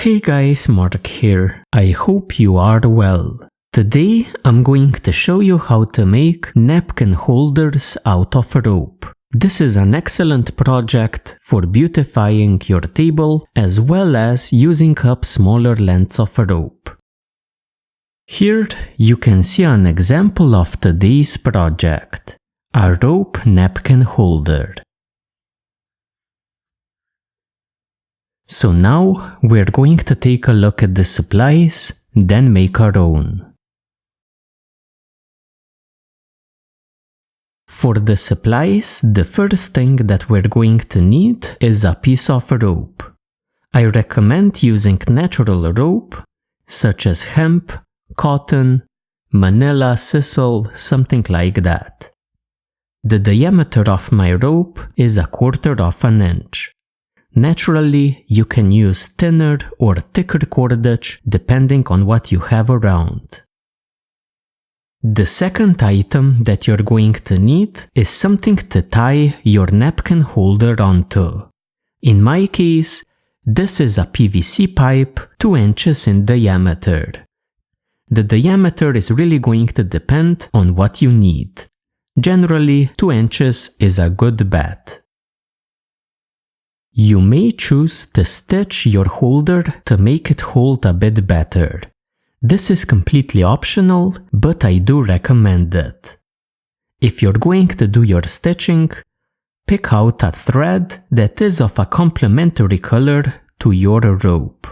Hey guys, Mark here. I hope you are well. Today I'm going to show you how to make napkin holders out of rope. This is an excellent project for beautifying your table as well as using up smaller lengths of rope. Here you can see an example of today's project, a rope napkin holder. So now we're going to take a look at the supplies, then make our own. For the supplies, the first thing that we're going to need is a piece of rope. I recommend using natural rope, such as hemp, cotton, manila, sisal, something like that. The diameter of my rope is 1/4 inch. Naturally, you can use thinner or thicker cordage depending on what you have around. The second item that you're going to need is something to tie your napkin holder onto. In my case, this is a PVC pipe 2 inches in diameter. The diameter is really going to depend on what you need. Generally, 2 inches is a good bet. You may choose to stitch your holder to make it hold a bit better. This is completely optional, but I do recommend it. If you're going to do your stitching, pick out a thread that is of a complementary color to your rope.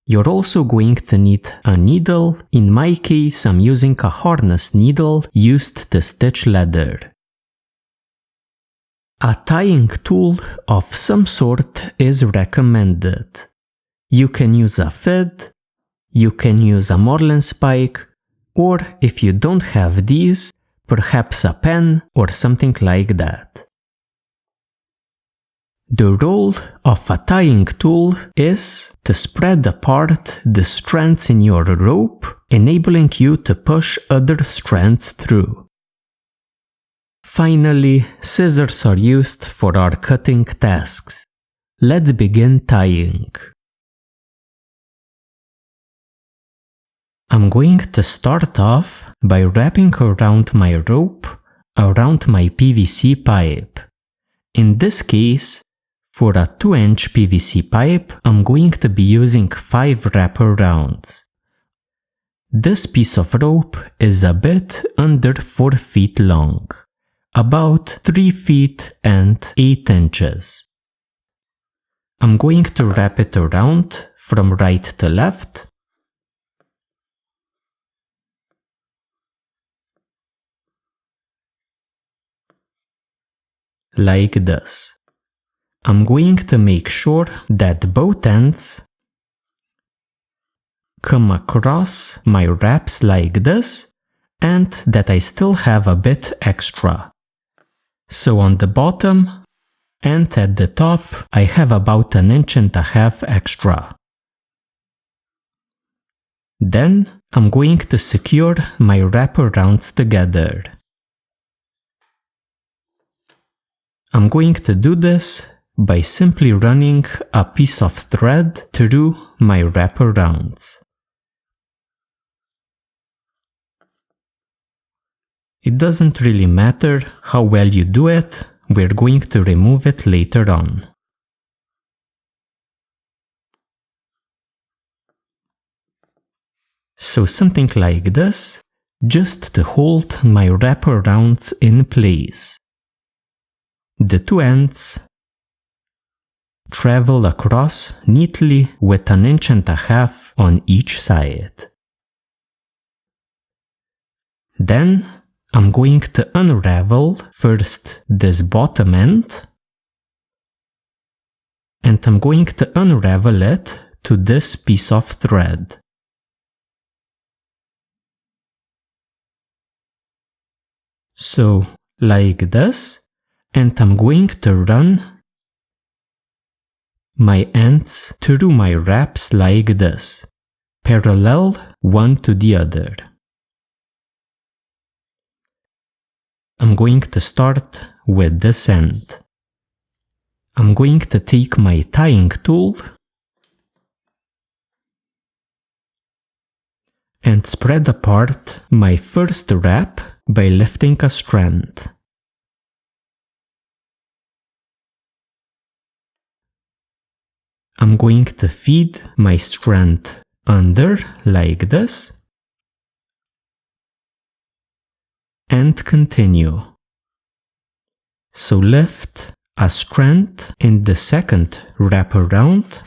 You're also going to need a needle. In my case, I'm using a harness needle used to stitch leather. A tying tool of some sort is recommended. You can use a fid, you can use a marline spike, or if you don't have these, perhaps a pen or something like that. The role of a tying tool is to spread apart the strands in your rope, enabling you to push other strands through. Finally, scissors are used for our cutting tasks. Let's begin tying. I'm going to start off by wrapping around my rope around my PVC pipe. In this case, for a 2-inch PVC pipe, I'm going to be using 5 wraparounds. This piece of rope is a bit under 4 feet long, about 3 feet and 8 inches. I'm going to wrap it around from right to left. Like this. I'm going to make sure that both ends come across my wraps like this and that I still have a bit extra. So on the bottom and at the top I have about 1.5 inches extra. Then I'm going to secure my wraparounds together. I'm going to do this by simply running a piece of thread through my wraparounds. It doesn't really matter how well you do it, we're going to remove it later on. So something like this, just to hold my wraparounds in place. The 2 ends travel across neatly with 1.5 inches on each side. Then I'm going to unravel first this bottom end, and I'm going to unravel it to this piece of thread. So, like this, and I'm going to run my ends through my wraps like this, parallel one to the other. I'm going to start with this end. I'm going to take my tying tool and spread apart my first wrap by lifting a strand. I'm going to feed my strand under like this and continue. So lift a strand in the second wrap around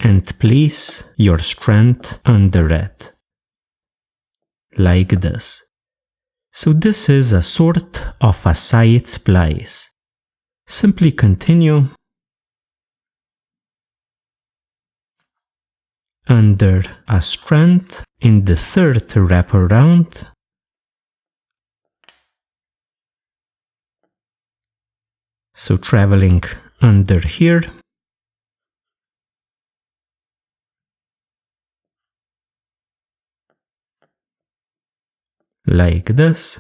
and place your strand under it, like this. So this is a sort of a side splice. Simply continue under a strand in the third wrap around so traveling under here like this,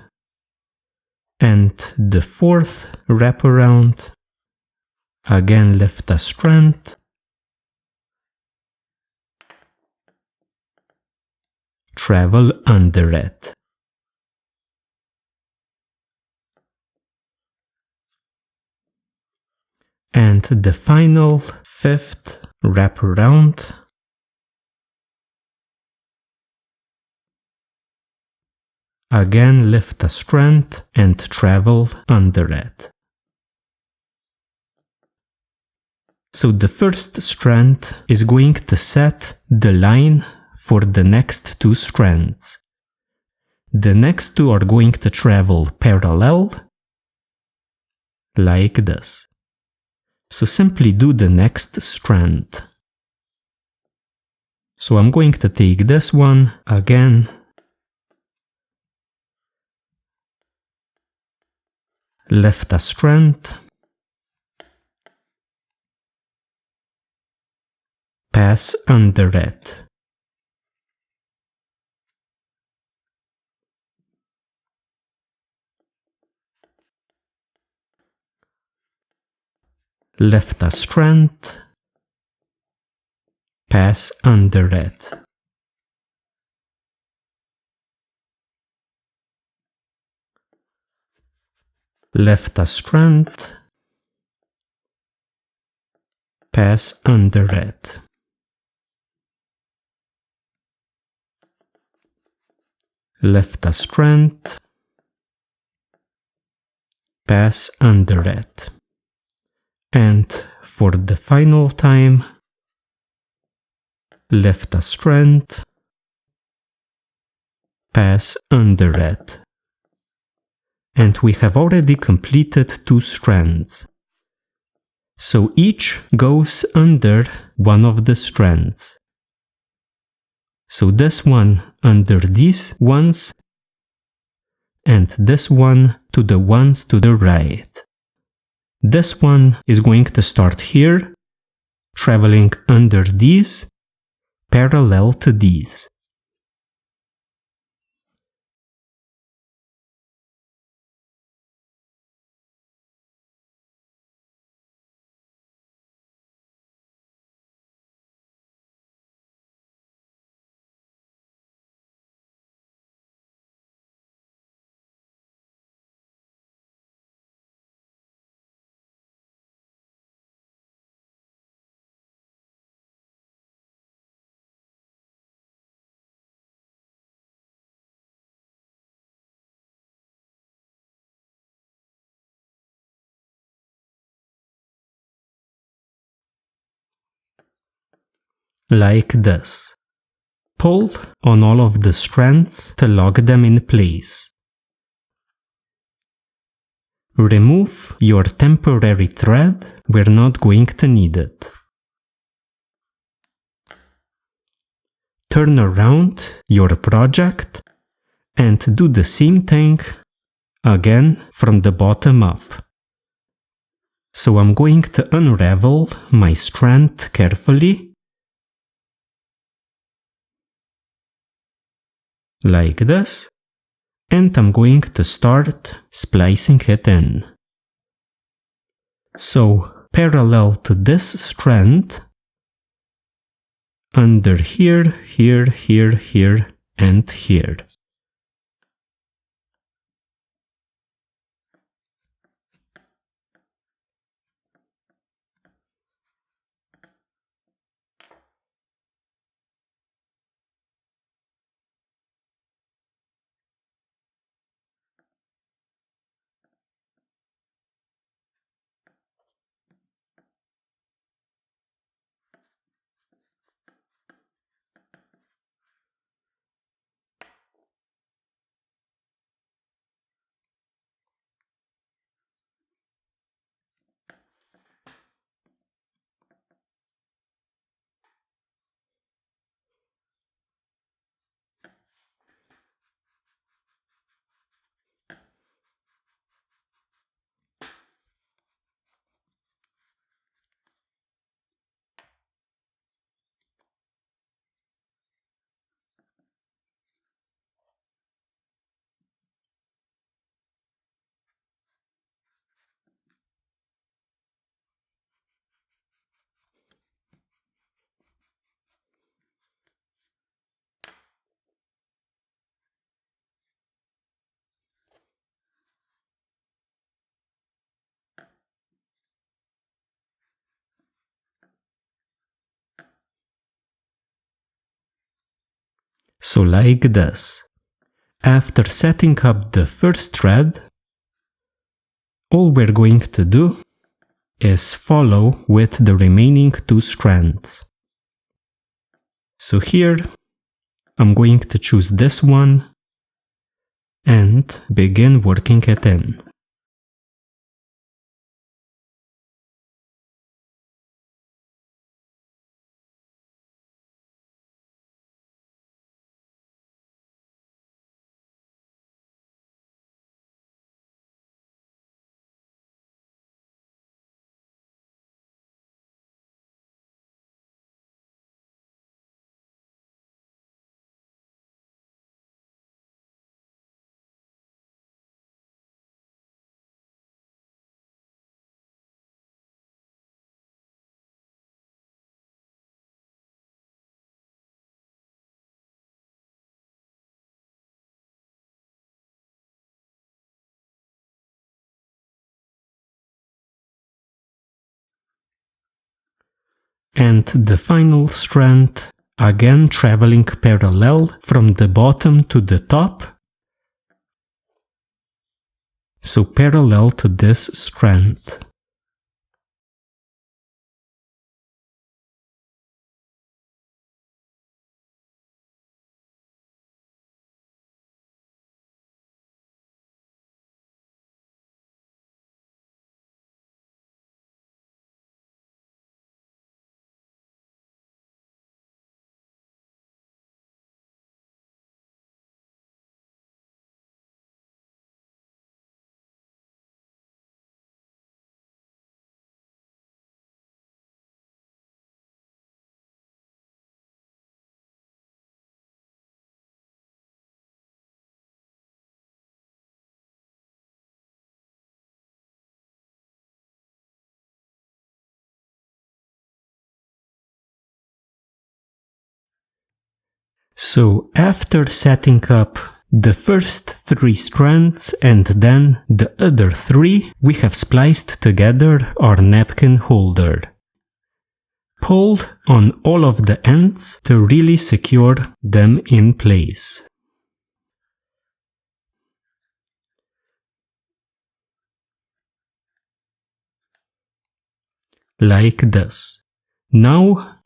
and the fourth wrap around, again lift a strand, travel under it. And the final fifth wrap around, again lift a strand and travel under it. So the first strand is going to set the line for the next two strands. The next two are going to travel parallel like this. So simply do the next strand. So I'm going to take this one again, lift a strand, pass under it. Lift a strand, pass under it. Lift a strand, pass under it. Lift a strand, pass under it. And for the final time, lift a strand, pass under it. And we have already completed two strands. So each goes under one of the strands. So this one under these ones, and this one to the ones to the right. This one is going to start here, traveling under these, parallel to these. Like this. Pull on all of the strands to lock them in place. Remove your temporary thread, we're not going to need it. Turn around your project and do the same thing again from the bottom up. So I'm going to unravel my strand carefully, like this, and I'm going to start splicing it in. So parallel to this strand, under here, here, here, here, and here. So like this. After setting up the first thread, all we're going to do is follow with the remaining two strands. So here, I'm going to choose this one and begin working it in. And the final strand, again traveling parallel from the bottom to the top, so parallel to this strand. So after setting up the first three strands and then the other three, we have spliced together our napkin holder. Pulled on all of the ends to really secure them in place. Like this. Now,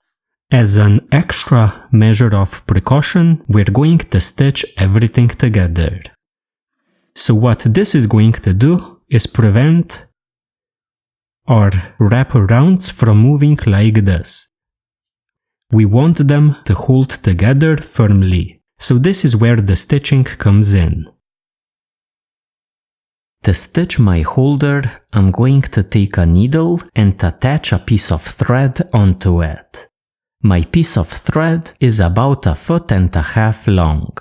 as an extra measure of precaution, we're going to stitch everything together. So what this is going to do is prevent our wraparounds from moving like this. We want them to hold together firmly. So this is where the stitching comes in. To stitch my holder, I'm going to take a needle and attach a piece of thread onto it. My piece of thread is about 1.5 feet long.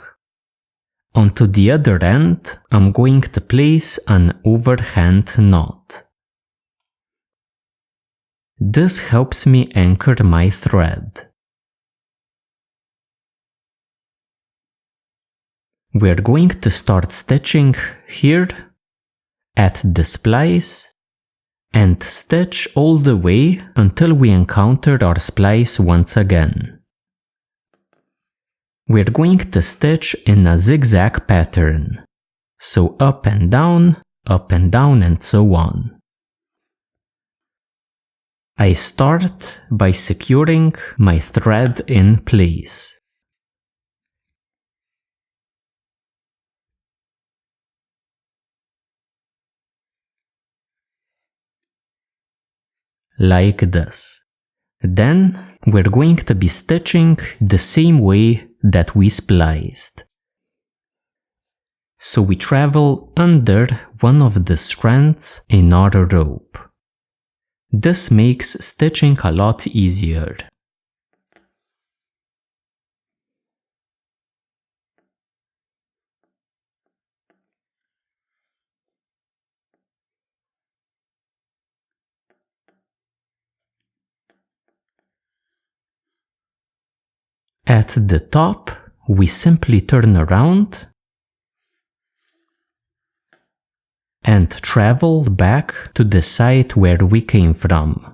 Onto the other end, I'm going to place an overhand knot. This helps me anchor my thread. We're going to start stitching here at the splice and stitch all the way until we encounter our splice once again. We're going to stitch in a zigzag pattern, so up and down, and so on. I start by securing my thread in place. Like this. Then we're going to be stitching the same way that we spliced. So we travel under one of the strands in our rope. This makes stitching a lot easier. At the top, we simply turn around and travel back to the side where we came from.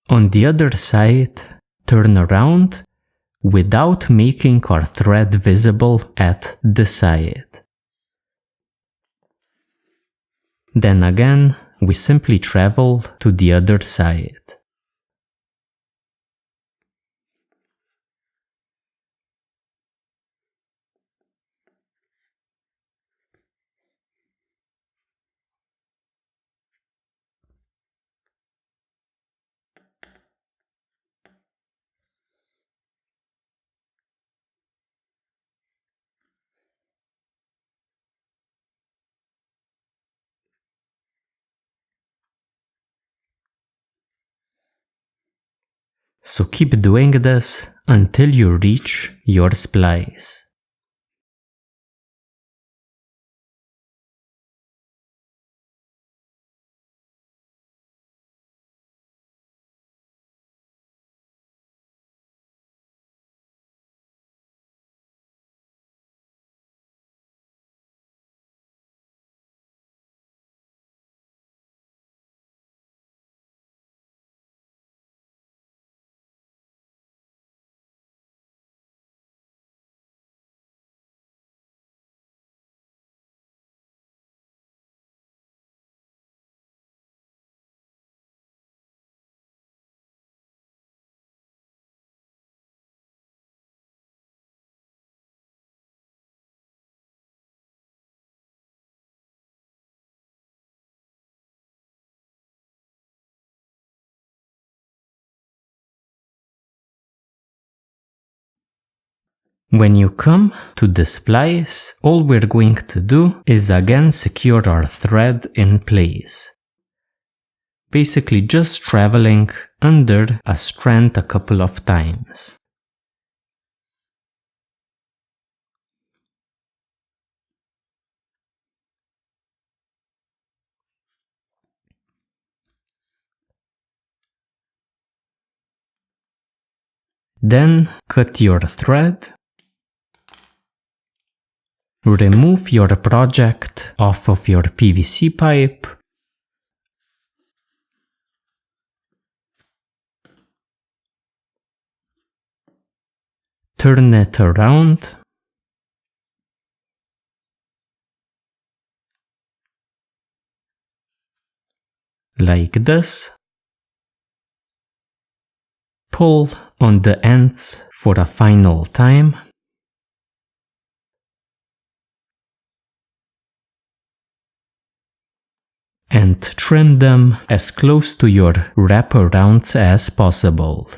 On the other side, turn around without making our thread visible at the side. Then again, we simply travel to the other side. So keep doing this until you reach your splice. When you come to the splice, all we're going to do is again secure our thread in place. Basically just traveling under a strand a couple of times. Then cut your thread. Remove your project off of your PVC pipe. Turn it around. Like this. Pull on the ends for a final time. and trim them as close to your wraparounds as possible.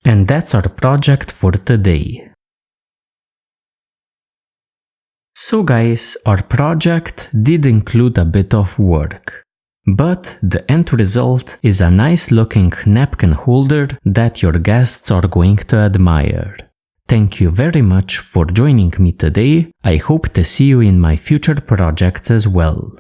And that's our project for today. So guys, our project did include a bit of work, but the end result is a nice looking napkin holder that your guests are going to admire. Thank you very much for joining me today. I hope to see you in my future projects as well.